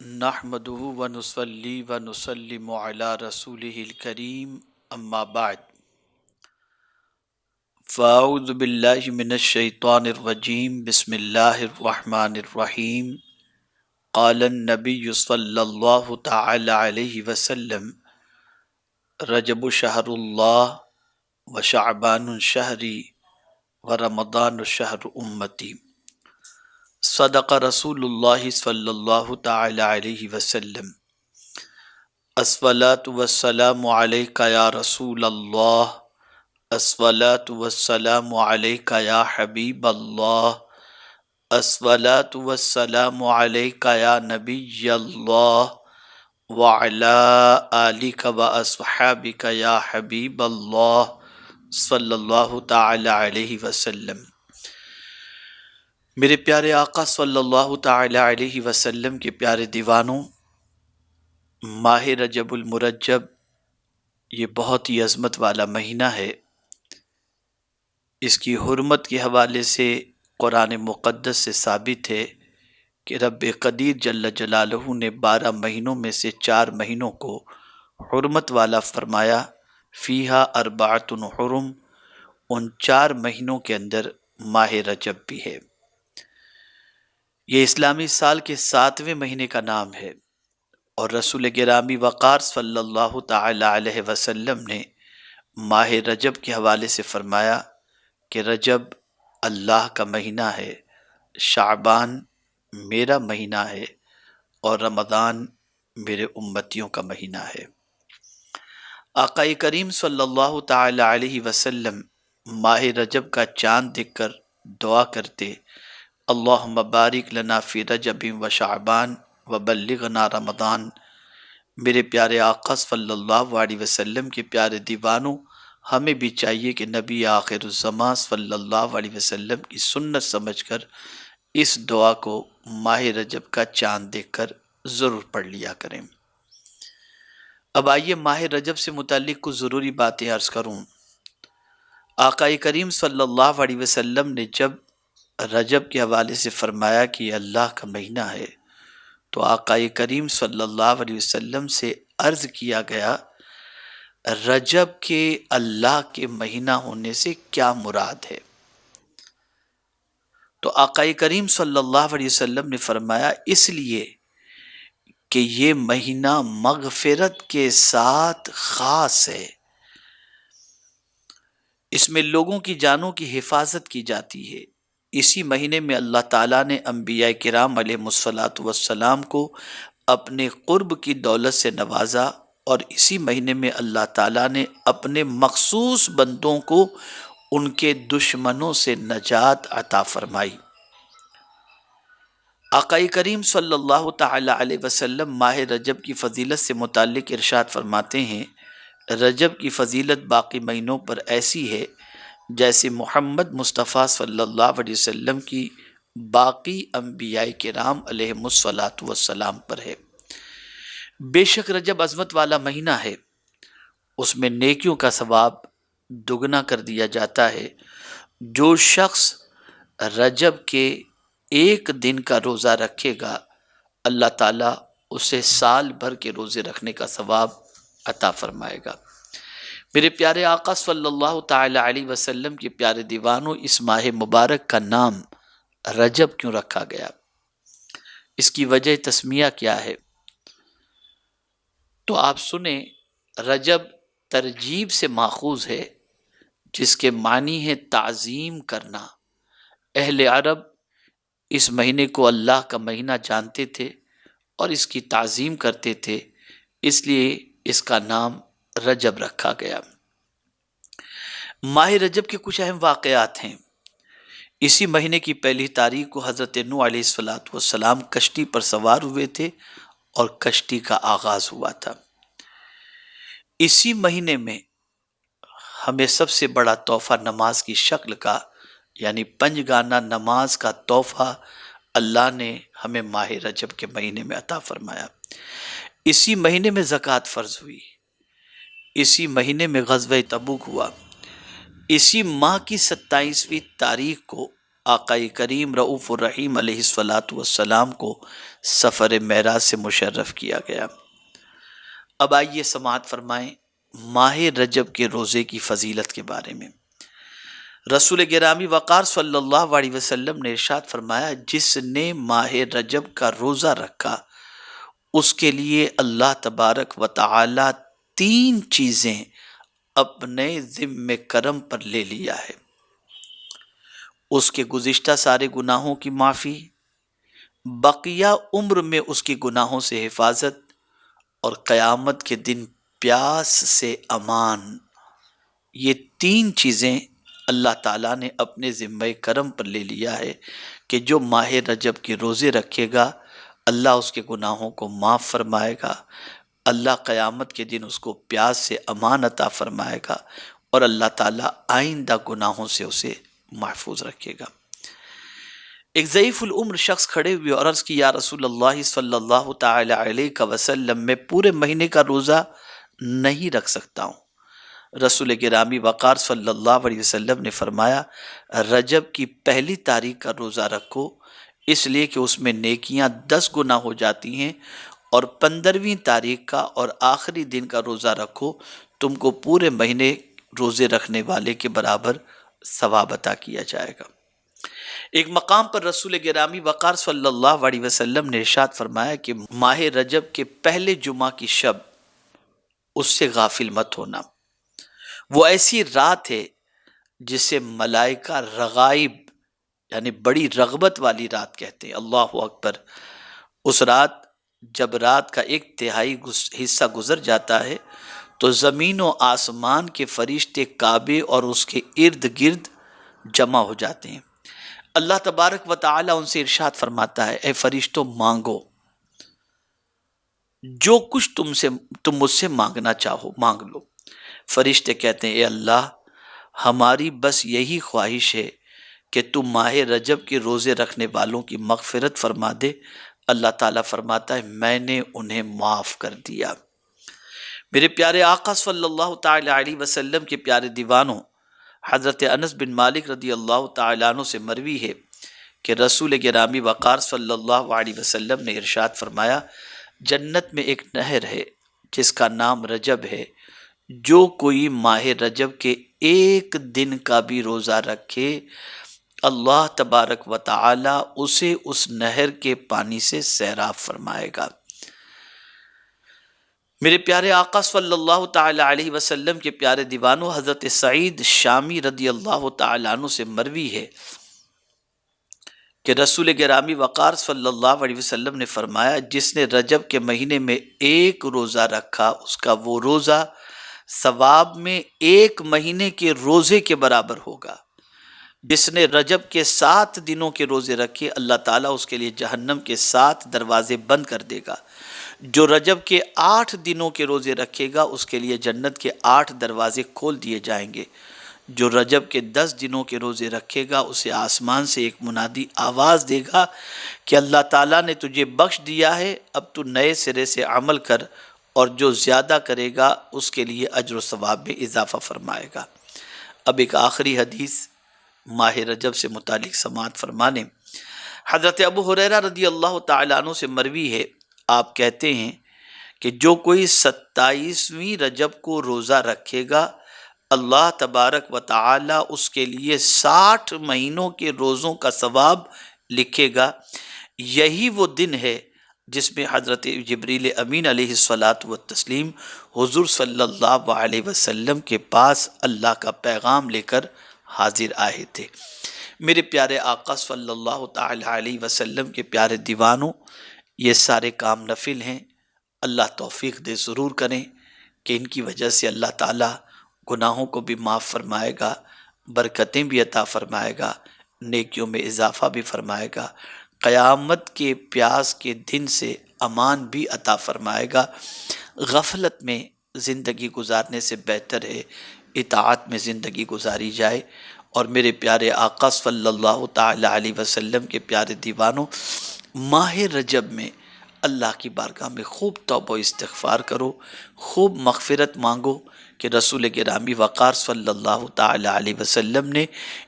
نحمده ونصلي ونسلم على رسوله الكريم اما بعد فاعوذ باللہ من الشیطان الرجیم بسم اللہ الرحمن الرحیم قال النبی صلی اللہ تعالی علیہ وسلم رجب شہر اللہ وشعبان شہری ورمضان شہر امتی صدق رسول اللہ صلی اللہ تعالی علیہ وسلم الصلاۃ والسلام علیک یا رسول اللہ الصلاۃ والسلام علیک یا حبیب اللہ الصلاۃ والسلام علیک یا نبی اللہ وعلی آلک واصحابک یا حبیب اللہ صلی اللہ تعالی علیہ وسلم۔ میرے پیارے آقا صلی اللہ تعالی علیہ وسلم کے پیارے دیوانوں، ماہ رجب المرجب یہ بہت ہی عظمت والا مہینہ ہے۔ اس کی حرمت کے حوالے سے قرآن مقدس سے ثابت ہے کہ رب قدیر جل جلالہ نے 12 مہینوں میں سے 4 مہینوں کو حرمت والا فرمایا، فیہا اربعۃ حرم، ان 4 مہینوں کے اندر ماہ رجب بھی ہے۔ یہ اسلامی سال کے 7ویں مہینے کا نام ہے، اور رسول گرامی وقار صلی اللہ تعالی علیہ وسلم نے ماہ رجب کے حوالے سے فرمایا کہ رجب اللہ کا مہینہ ہے، شعبان میرا مہینہ ہے، اور رمضان میرے امتیوں کا مہینہ ہے۔ آقا کریم صلی اللہ تعالی علیہ وسلم ماہ رجب کا چاند دیکھ کر دعا کرتے، اللہم بارک لنا فی رجب و شعبان وبلغنا رمضان۔ میرے پیارے آقا صلی اللہ علیہ وسلم کے پیارے دیوانوں، ہمیں بھی چاہیے کہ نبی آخر الزمان صلی اللہ علیہ وسلم کی سنت سمجھ کر اس دعا کو ماہ رجب کا چاند دیکھ کر ضرور پڑھ لیا کریں۔ اب آئیے ماہ رجب سے متعلق کچھ ضروری باتیں عرض کروں۔ آقا کریم صلی اللہ علیہ وسلم نے جب رجب کے حوالے سے فرمایا کہ یہ اللہ کا مہینہ ہے، تو آقا کریم صلی اللہ علیہ وسلم سے عرض کیا گیا رجب کے اللہ کے مہینہ ہونے سے کیا مراد ہے؟ تو آقا کریم صلی اللہ علیہ وسلم نے فرمایا اس لیے کہ یہ مہینہ مغفرت کے ساتھ خاص ہے، اس میں لوگوں کی جانوں کی حفاظت کی جاتی ہے۔ اسی مہینے میں اللہ تعالیٰ نے انبیاء کرام علیہ الصلاۃ والسلام کو اپنے قرب کی دولت سے نوازا، اور اسی مہینے میں اللہ تعالیٰ نے اپنے مخصوص بندوں کو ان کے دشمنوں سے نجات عطا فرمائی۔ آقا کریم صلی اللہ تعالی علیہ وسلم ماہ رجب کی فضیلت سے متعلق ارشاد فرماتے ہیں، رجب کی فضیلت باقی مہینوں پر ایسی ہے جیسے محمد مصطفیٰ صلی اللہ علیہ وسلم کی باقی انبیاء کرام علیہ الصلاۃ والسلام پر ہے۔ بے شک رجب عظمت والا مہینہ ہے، اس میں نیکیوں کا ثواب دگنا کر دیا جاتا ہے۔ جو شخص رجب کے 1 دن کا روزہ رکھے گا، اللہ تعالیٰ اسے سال بھر کے روزے رکھنے کا ثواب عطا فرمائے گا۔ میرے پیارے آقا صلی اللہ تعالی علیہ وسلم کے پیارے دیوانوں، اس ماہ مبارک کا نام رجب کیوں رکھا گیا؟ اس کی وجہ تسمیہ کیا ہے؟ تو آپ سنیں، رجب ترجیب سے ماخوذ ہے، جس کے معنی ہے تعظیم کرنا۔ اہل عرب اس مہینے کو اللہ کا مہینہ جانتے تھے اور اس کی تعظیم کرتے تھے، اس لیے اس کا نام رجب رکھا گیا۔ ماہ رجب کے کچھ اہم واقعات ہیں۔ اسی مہینے کی 1 تاریخ کو حضرت نوح علیہ السلام کشتی پر سوار ہوئے تھے اور کشتی کا آغاز ہوا تھا۔ اسی مہینے میں ہمیں سب سے بڑا تحفہ نماز کی شکل کا، یعنی 5 گانا نماز کا تحفہ اللہ نے ہمیں ماہ رجب کے مہینے میں عطا فرمایا۔ اسی مہینے میں زکوٰۃ فرض ہوئی، اسی مہینے میں غزوہ تبوک ہوا، اسی ماہ کی 27ویں تاریخ کو آقائے کریم رؤوف الرحیم علیہ الصلاۃ والسلام کو سفر معراج سے مشرف کیا گیا۔ اب آئیے سماعت فرمائیں ماہ رجب کے روزے کی فضیلت کے بارے میں۔ رسول گرامی وقار صلی اللہ علیہ وسلم نے ارشاد فرمایا، جس نے ماہ رجب کا روزہ رکھا اس کے لیے اللہ تبارک و تعالی 3 چیزیں اپنے ذمہ کرم پر لے لیا ہے۔ اس کے گزشتہ سارے گناہوں کی معافی، بقیہ عمر میں اس کی گناہوں سے حفاظت، اور قیامت کے دن پیاس سے امان۔ یہ 3 چیزیں اللہ تعالیٰ نے اپنے ذمہ کرم پر لے لیا ہے کہ جو ماہ رجب کے روزے رکھے گا اللہ اس کے گناہوں کو معاف فرمائے گا، اللہ قیامت کے دن اس کو پیاس سے امان عطا فرمائے گا، اور اللہ تعالیٰ آئندہ گناہوں سے اسے محفوظ رکھے گا۔ ایک ضعیف العمر شخص کھڑے ہوئے اور عرض کی، یا رسول اللہ صلی اللہ تعالی علیہ وسلم، میں پورے مہینے کا روزہ نہیں رکھ سکتا ہوں۔ رسول گرامی وقار صلی اللہ علیہ وسلم نے فرمایا، رجب کی پہلی تاریخ کا روزہ رکھو، اس لیے کہ اس میں نیکیاں 10 گنا ہو جاتی ہیں، اور 15ویں تاریخ کا اور آخری دن کا روزہ رکھو، تم کو پورے مہینے روزے رکھنے والے کے برابر ثواب عطا کیا جائے گا۔ ایک مقام پر رسول گرامی وقار صلی اللہ علیہ وسلم نے ارشاد فرمایا کہ ماہ رجب کے پہلے جمعہ کی شب اس سے غافل مت ہونا، وہ ایسی رات ہے جسے ملائکہ رغائب یعنی بڑی رغبت والی رات کہتے ہیں۔ اللہ اکبر۔ اس رات جب رات کا 1/3 حصہ گزر جاتا ہے تو زمین و آسمان کے فرشتے کعبے اور اس کے ارد گرد جمع ہو جاتے ہیں۔ اللہ تبارک و تعالی ان سے ارشاد فرماتا ہے، اے فرشتوں مانگو، جو کچھ تم مجھ سے مانگنا چاہو مانگ لو۔ فرشتے کہتے ہیں، اے اللہ، ہماری بس یہی خواہش ہے کہ تم ماہ رجب کے روزے رکھنے والوں کی مغفرت فرما دے۔ اللہ تعالیٰ فرماتا ہے، میں نے انہیں معاف کر دیا۔ میرے پیارے آقا صلی اللہ تعالی علیہ وسلم کے پیارے دیوانوں، حضرت انس بن مالک رضی اللہ تعالیٰ عنہ سے مروی ہے کہ رسول گرامی وقار صلی اللہ علیہ وسلم نے ارشاد فرمایا، جنت میں ایک نہر ہے جس کا نام رجب ہے، جو کوئی ماہ رجب کے 1 دن کا بھی روزہ رکھے اللہ تبارک و تعالی اسے اس نہر کے پانی سے سیراب فرمائے گا۔ میرے پیارے آقا صلی اللہ تعالی علیہ وسلم کے پیارے دیوانوں، حضرت سعید شامی رضی اللہ تعالی عنہ سے مروی ہے کہ رسول گرامی وقار صلی اللہ علیہ وسلم نے فرمایا، جس نے رجب کے مہینے میں 1 روزہ رکھا اس کا وہ روزہ ثواب میں 1 مہینے کے روزے کے برابر ہوگا۔ جس نے رجب کے 7 دنوں کے روزے رکھے اللہ تعالیٰ اس کے لیے جہنم کے 7 دروازے بند کر دے گا۔ جو رجب کے 8 دنوں کے روزے رکھے گا اس کے لیے جنت کے 8 دروازے کھول دیے جائیں گے۔ جو رجب کے 10 دنوں کے روزے رکھے گا اسے آسمان سے ایک منادی آواز دے گا کہ اللہ تعالیٰ نے تجھے بخش دیا ہے، اب تو نئے سرے سے عمل کر، اور جو زیادہ کرے گا اس کے لیے اجر و ثواب میں اضافہ فرمائے گا۔ اب ایک آخری حدیث ماہ رجب سے متعلق سماعت فرمانے۔ حضرت ابو ہریرہ رضی اللہ تعالیٰ عنہ سے مروی ہے، آپ کہتے ہیں کہ جو کوئی 27ویں رجب کو روزہ رکھے گا اللہ تبارک و تعالی اس کے لیے 60 مہینوں کے روزوں کا ثواب لکھے گا۔ یہی وہ دن ہے جس میں حضرت جبریل امین علیہ الصلاۃ والتسلیم حضور صلی اللہ علیہ وسلم کے پاس اللہ کا پیغام لے کر حاضر آئے تھے۔ میرے پیارے آقا صلی اللہ تعالی علیہ وسلم کے پیارے دیوانوں، یہ سارے کام نفل ہیں، اللہ توفیق دے ضرور کریں کہ ان کی وجہ سے اللہ تعالیٰ گناہوں کو بھی معاف فرمائے گا، برکتیں بھی عطا فرمائے گا، نیکیوں میں اضافہ بھی فرمائے گا، قیامت کے پیاس کے دن سے امان بھی عطا فرمائے گا۔ غفلت میں زندگی گزارنے سے بہتر ہے اطاعت میں زندگی گزاری جائے۔ اور میرے پیارے آقا صلی اللہ تعالی علیہ وسلم کے پیارے دیوانوں، ماہ رجب میں اللہ کی بارگاہ میں خوب توبہ و استغفار کرو، خوب مغفرت مانگو کہ رسول گرامی وقار صلی اللہ تعالی علیہ وسلم نے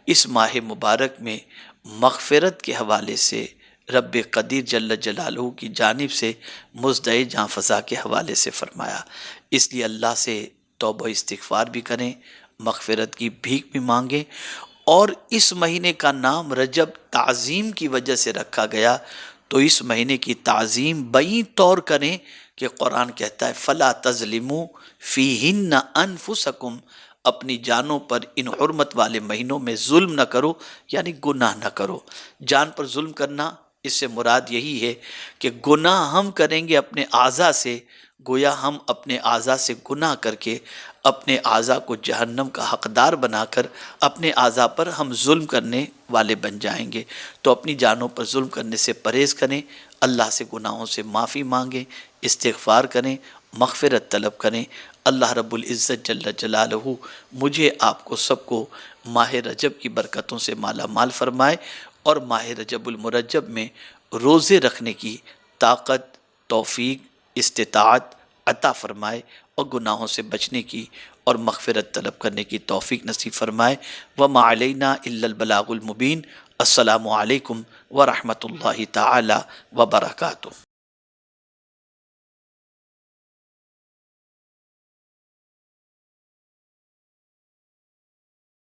اس ماہ مبارک میں مغفرت کے حوالے سے رب قدیر جل جلالہ کی جانب سے مزدع جاں فضا کے حوالے سے فرمایا۔ اس لیے اللہ سے توبہ استغفار بھی کریں، مغفرت کی بھیک بھی مانگیں، اور اس مہینے کا نام رجب تعظیم کی وجہ سے رکھا گیا، تو اس مہینے کی تعظیم بین طور کریں کہ قرآن کہتا ہے فَلَا تَظْلِمُوا فِيهِنَّ أَنفُسَكُمْ، اپنی جانوں پر ان حرمت والے مہینوں میں ظلم نہ کرو، یعنی گناہ نہ کرو۔ جان پر ظلم کرنا، اس سے مراد یہی ہے کہ گناہ ہم کریں گے اپنے اعضاء سے، گویا ہم اپنے اعضاء سے گناہ کر کے اپنے اعضاء کو جہنم کا حقدار بنا کر اپنے اعضاء پر ہم ظلم کرنے والے بن جائیں گے۔ تو اپنی جانوں پر ظلم کرنے سے پرہیز کریں، اللہ سے گناہوں سے معافی مانگیں، استغفار کریں، مغفرت طلب کریں۔ اللہ رب العزت جل جلالہ مجھے آپ کو سب کو ماہ رجب کی برکتوں سے مالا مال فرمائے، اور ماہ رجب المرجب میں روزے رکھنے کی طاقت، توفیق، استطاعت عطا فرمائے، اور گناہوں سے بچنے کی اور مغفرت طلب کرنے کی توفیق نصیب فرمائے۔ وما علینا الا البلاغ المبین۔ السلام علیکم ورحمۃ اللہ تعالی وبرکاتہ۔